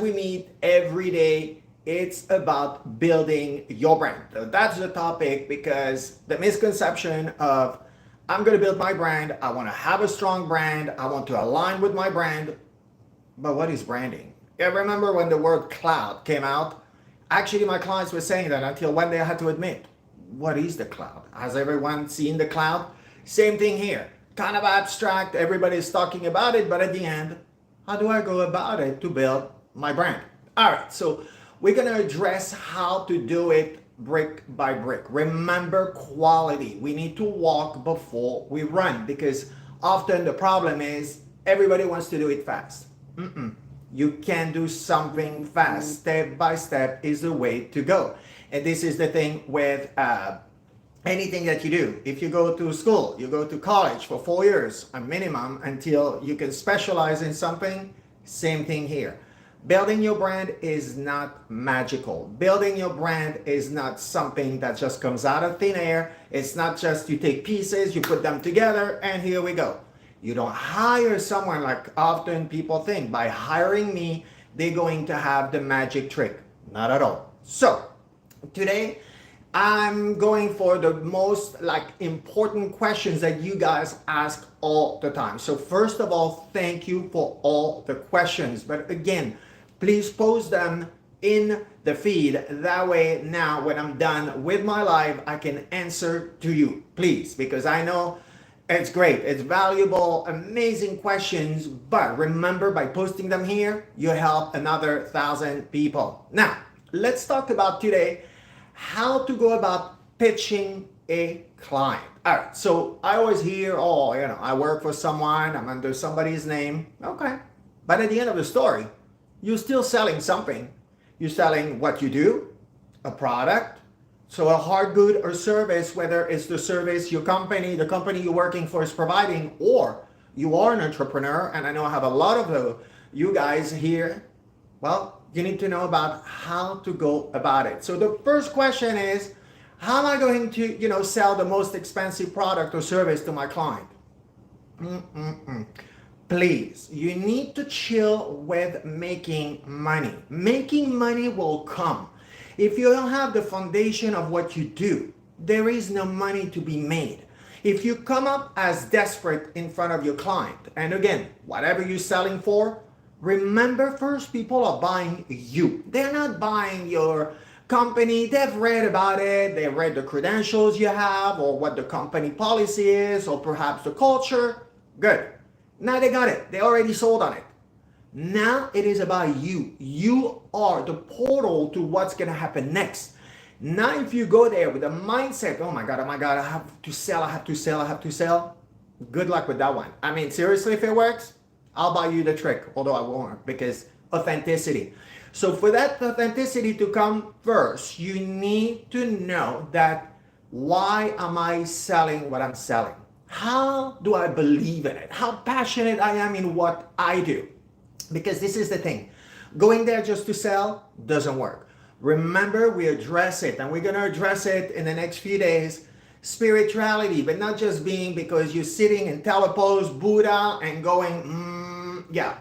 we meet every day, it's about building your brand. So that's the topic, because the misconception of I'm going to build my brand, I want to have a strong brand, I want to align with my brand. But what is branding? Yeah, remember when the word cloud came out? Actually, my clients were saying that until one day I had to admit, what is the cloud? Has everyone seen the cloud? Same thing here. Kind of abstract, everybody's talking about it, but at the end, how do I go about it to build my brand? All right, so we're going to address how to do it brick by brick. Remember quality. We need to walk before we run, because often the problem is everybody wants to do it fast. You can do something fast. Step by step is the way to go. And this is the thing with anything that you do. If you go to school, you go to college for 4 years, a minimum, until you can specialize in something. Same thing here. Building your brand is not magical. Building your brand is not something that just comes out of thin air. It's not just you take pieces, you put them together, and here we go. You don't hire someone like often people think. By hiring me, they're going to have the magic trick. Not at all. So today, I'm going for the most important questions that you guys ask all the time. So first of all, thank you for all the questions. But again, please post them in the feed. That way now when I'm done with my live, I can answer to you, please, because I know it's great, it's valuable, amazing questions, but remember, by posting them here, you help another 1,000 people. Now, let's talk about today how to go about pitching a client. All right, so I always hear, I work for someone, I'm under somebody's name. Okay, but at the end of the story, you're still selling something. You're selling what you do, a product, so a hard good or service, whether it's the service your company, the company you're working for is providing, or you are an entrepreneur, and I know I have a lot of you guys here. Well, you need to know about how to go about it. So the first question is, how am I going to, sell the most expensive product or service to my client? Please, you need to chill with making money. Making money will come. If you don't have the foundation of what you do, there is no money to be made. If you come up as desperate in front of your client, and again, whatever you're selling for, remember first, people are buying you. They're not buying your company. They've read about it. They've read the credentials you have, or what the company policy is, or perhaps the culture. Good. Now they got it. They already sold on it. Now it is about you. You are the portal to what's going to happen next. Now if you go there with a mindset, oh my God, I have to sell. Good luck with that one. I mean, seriously, if it works, I'll buy you the trick, although I won't, because authenticity. So for that authenticity to come first, you need to know that, why am I selling what I'm selling? How do I believe in it? How passionate I am in what I do? Because this is the thing. Going there just to sell doesn't work. Remember, we address it, and we're going to address it in the next few days. Spirituality, but not just being because you're sitting in telepose Buddha and going, yeah,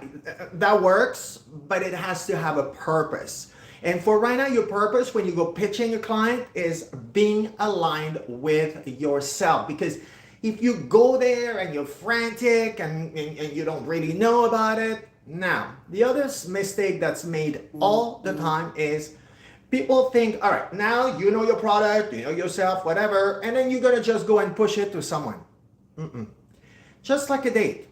that works, but it has to have a purpose. And for right now, your purpose when you go pitching a client is being aligned with yourself. Because if you go there and you're frantic and you don't really know about it. Now, the other mistake that's made all the time is people think, all right, now you know your product, you know yourself, whatever, and then you're going to just go and push it to someone. Just like a date.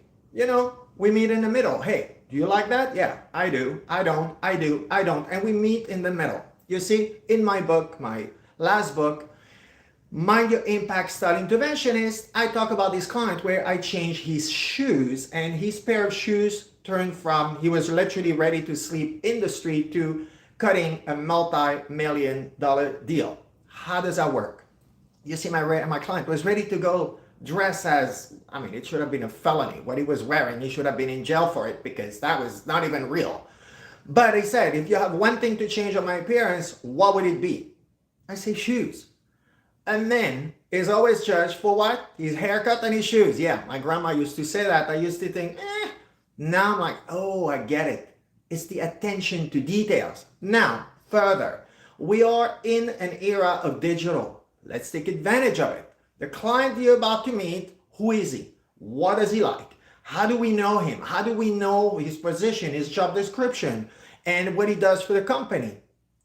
We meet in the middle. Hey, do you like that? Yeah, I do. I don't. I do. I don't. And we meet in the middle. You see, in my book, my last book, Mind Your Impact Style Interventionist, I talk about this client where I changed his shoes, and his pair of shoes turned from, he was literally ready to sleep in the street, to cutting a multi-million-dollar deal. How does that work? You see, my client was ready to go dress as, it should have been a felony. What he was wearing, he should have been in jail for it, because that was not even real. But he said, if you have one thing to change on my appearance, what would it be? I say shoes. And then is always judged for what? His haircut and his shoes. Yeah, my grandma used to say that. I used to think, Now I'm like, oh, I get it. It's the attention to details. Now, further, we are in an era of digital. Let's take advantage of it. The client you're about to meet, who is he? What does he like? How do we know him? How do we know his position, his job description, and what he does for the company?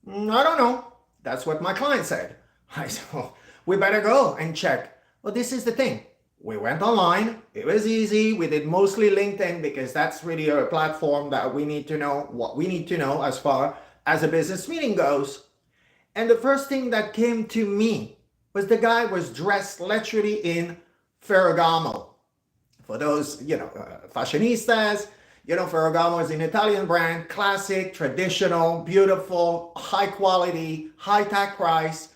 I don't know. That's what my client said. I said, well, we better go and check. Well, this is the thing. We went online. It was easy. We did mostly LinkedIn because that's really a platform that we need to know what we need to know as far as a business meeting goes. And the first thing that came to me was the guy was dressed literally in Ferragamo. For those, fashionistas, Ferragamo is an Italian brand, classic, traditional, beautiful, high quality, high tag price.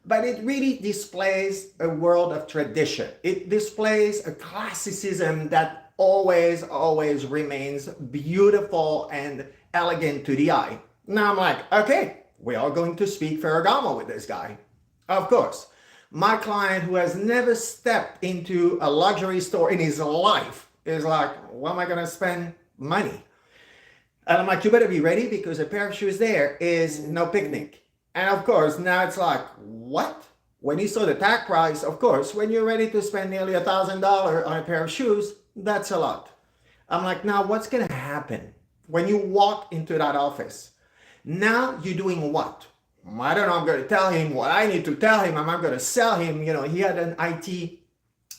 But it really displays a world of tradition. It displays a classicism that always, always remains beautiful and elegant to the eye. Now I'm like, okay, we are going to speak Ferragamo with this guy. Of course, my client who has never stepped into a luxury store in his life is like, what am I going to spend money? And I'm like, you better be ready because a pair of shoes there is no picnic. And of course, now it's like, what? When you saw the tag price, of course, when you're ready to spend nearly $1,000 on a pair of shoes, that's a lot. I'm like, now what's going to happen when you walk into that office? Now you're doing what? I don't know, I'm going to tell him what I need to tell him. I'm not going to sell him. He had an IT,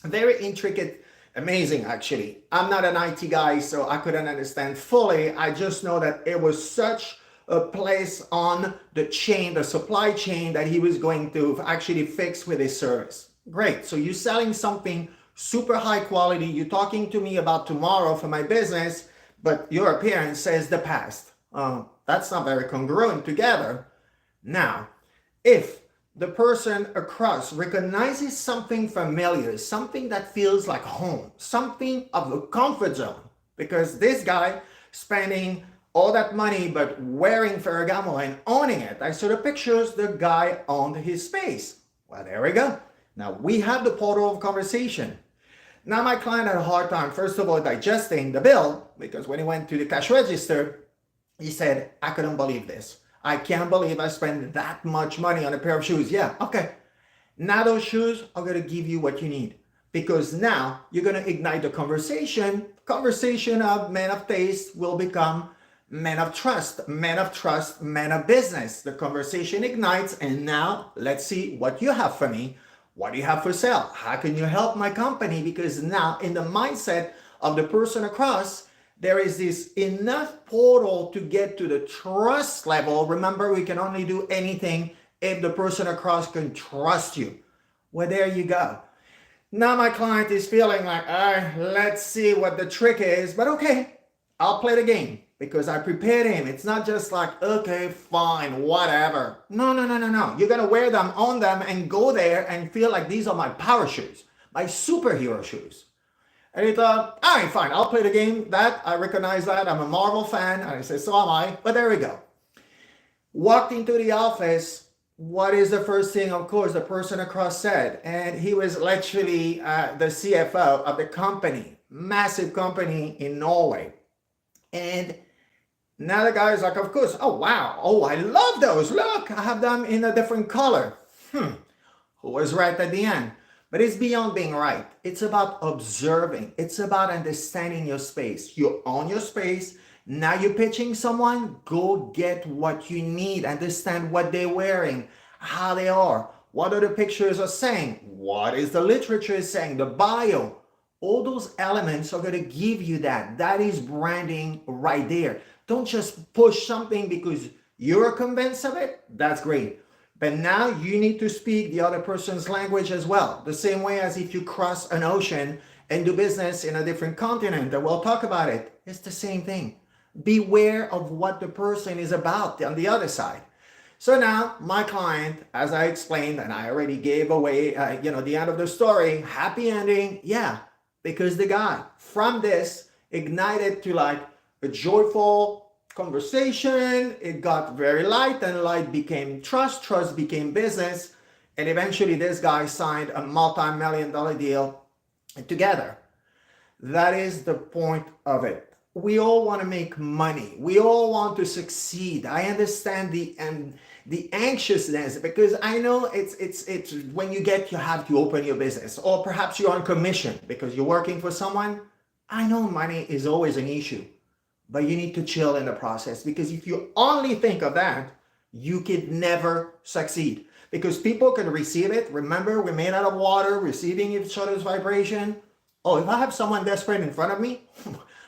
very intricate, amazing actually. I'm not an IT guy, so I couldn't understand fully. I just know that it was such a place on the chain, the supply chain, that he was going to actually fix with his service. Great. So you're selling something super high quality. You're talking to me about tomorrow for my business, but your appearance says the past. That's not very congruent together. Now, if the person across recognizes something familiar, something that feels like home, something of a comfort zone, because this guy spending all that money but wearing Ferragamo and owning it. I saw the pictures, the guy owned his space. Well, there we go. Now we have the portal of conversation. Now my client had a hard time, first of all, digesting the bill, because when he went to the cash register, he said, I couldn't believe this. I can't believe I spent that much money on a pair of shoes. Yeah, okay. Now those shoes are going to give you what you need, because now you're going to ignite the conversation. Conversation of men of taste will become men of trust, men of business. The conversation ignites, and now let's see what you have for me. What do you have for sale? How can you help my company? Because now in the mindset of the person across, there is this enough portal to get to the trust level. Remember, we can only do anything if the person across can trust you. Well, there you go. Now my client is feeling like, let's see what the trick is, but okay, I'll play the game. Because I prepared him. It's not just like, okay, fine, whatever. No. You're going to wear them, own them, and go there and feel like these are my power shoes, my superhero shoes. And he thought, all right, fine, I'll play the game. That, I recognize that. I'm a Marvel fan. And I said, so am I. But there we go. Walked into the office. What is the first thing? Of course, the person across said. And he was literally the CFO of the company, massive company in Norway. And now the guy is like, of course, oh, wow. Oh, I love those. Look, I have them in a different color. Who was right at the end? But it's beyond being right. It's about observing. It's about understanding your space. You own your space. Now you're pitching someone. Go get what you need. Understand what they're wearing, how they are, what are the pictures are saying, what is the literature saying, the bio. All those elements are going to give you that. That is branding right there. Don't just push something because you're convinced of it. That's great. But now you need to speak the other person's language as well. The same way as if you cross an ocean and do business in a different continent, and we'll talk about it. It's the same thing. Beware of what the person is about on the other side. So now my client, as I explained, and I already gave away, the end of the story, happy ending. Yeah, because the guy from this ignited to like a joyful conversation. It got very light, and light became trust. Trust became business. And eventually this guy signed a multi-million-dollar deal together. That is the point of it. we all want to make money. We all want to succeed. I understand the anxiousness, because I know it's when you have to open your business, or perhaps you're on commission because you're working for someone. I know money is always an issue, but you need to chill in the process, because if you only think of that, you could never succeed, because people can receive it. Remember, we're made out of water, receiving each other's vibration. Oh, if I have someone desperate in front of me,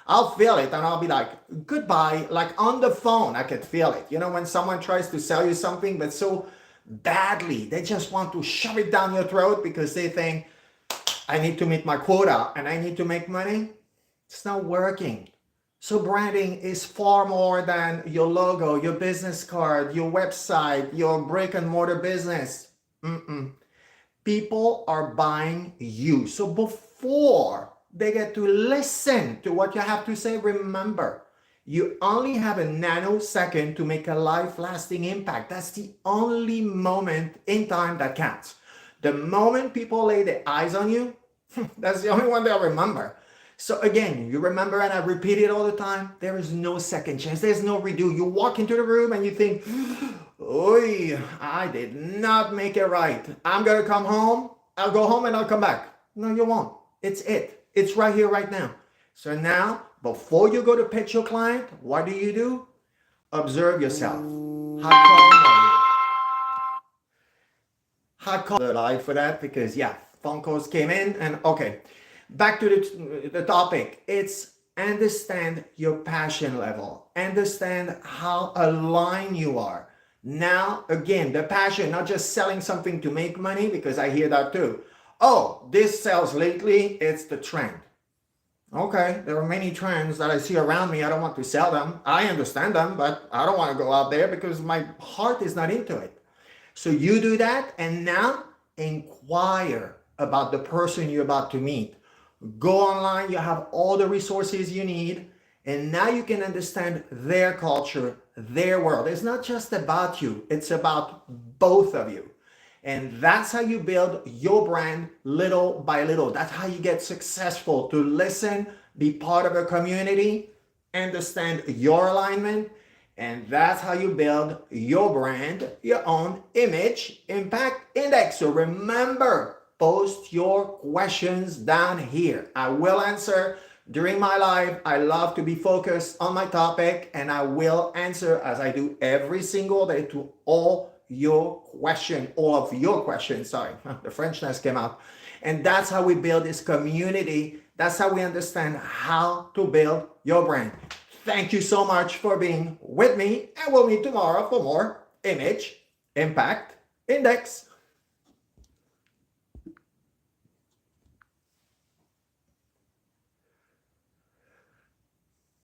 I'll feel it and I'll be like, goodbye. Like on the phone, I could feel it. You know, when someone tries to sell you something, but so badly, they just want to shove it down your throat because they think, I need to meet my quota and I need to make money. It's not working. So branding is far more than your logo, your business card, your website, your brick and mortar business. People are buying you. So before they get to listen to what you have to say, remember, you only have a nanosecond to make a life-lasting impact. That's the only moment in time that counts. The moment people lay their eyes on you, that's the only one they'll remember. So again, you remember, and I repeat it all the time, there is no second chance. There's no redo. You walk into the room and you think, oi, I did not make it right. I'm going to come home. I'll go home and I'll come back. No, you won't. It's it. It's right here, right now. So now, before you go to pitch your client, what do? Observe yourself. How calm are you? How calm are you? Live for that, because yeah, phone calls came in, and okay. Back to the topic. It's understand your passion level. Understand how aligned you are. Now, again, the passion, not just selling something to make money, because I hear that too. Oh, this sells lately, it's the trend. Okay, there are many trends that I see around me. I don't want to sell them. I understand them, but I don't want to go out there because my heart is not into it. So you do that, and now inquire about the person you're about to meet. Go online, you have all the resources you need, and now you can understand their culture, their world. It's not just about you, it's about both of you. And that's how you build your brand little by little. That's how you get successful, to listen, be part of a community, understand your alignment, and that's how you build your brand, your own image impact index. So remember, post your questions down here. I will answer during my live. I love to be focused on my topic, and I will answer, as I do every single day, to all of your questions. Sorry, the Frenchness came out. And that's how we build this community. That's how we understand how to build your brand. Thank you so much for being with me, and we'll meet tomorrow for more Image Impact Index.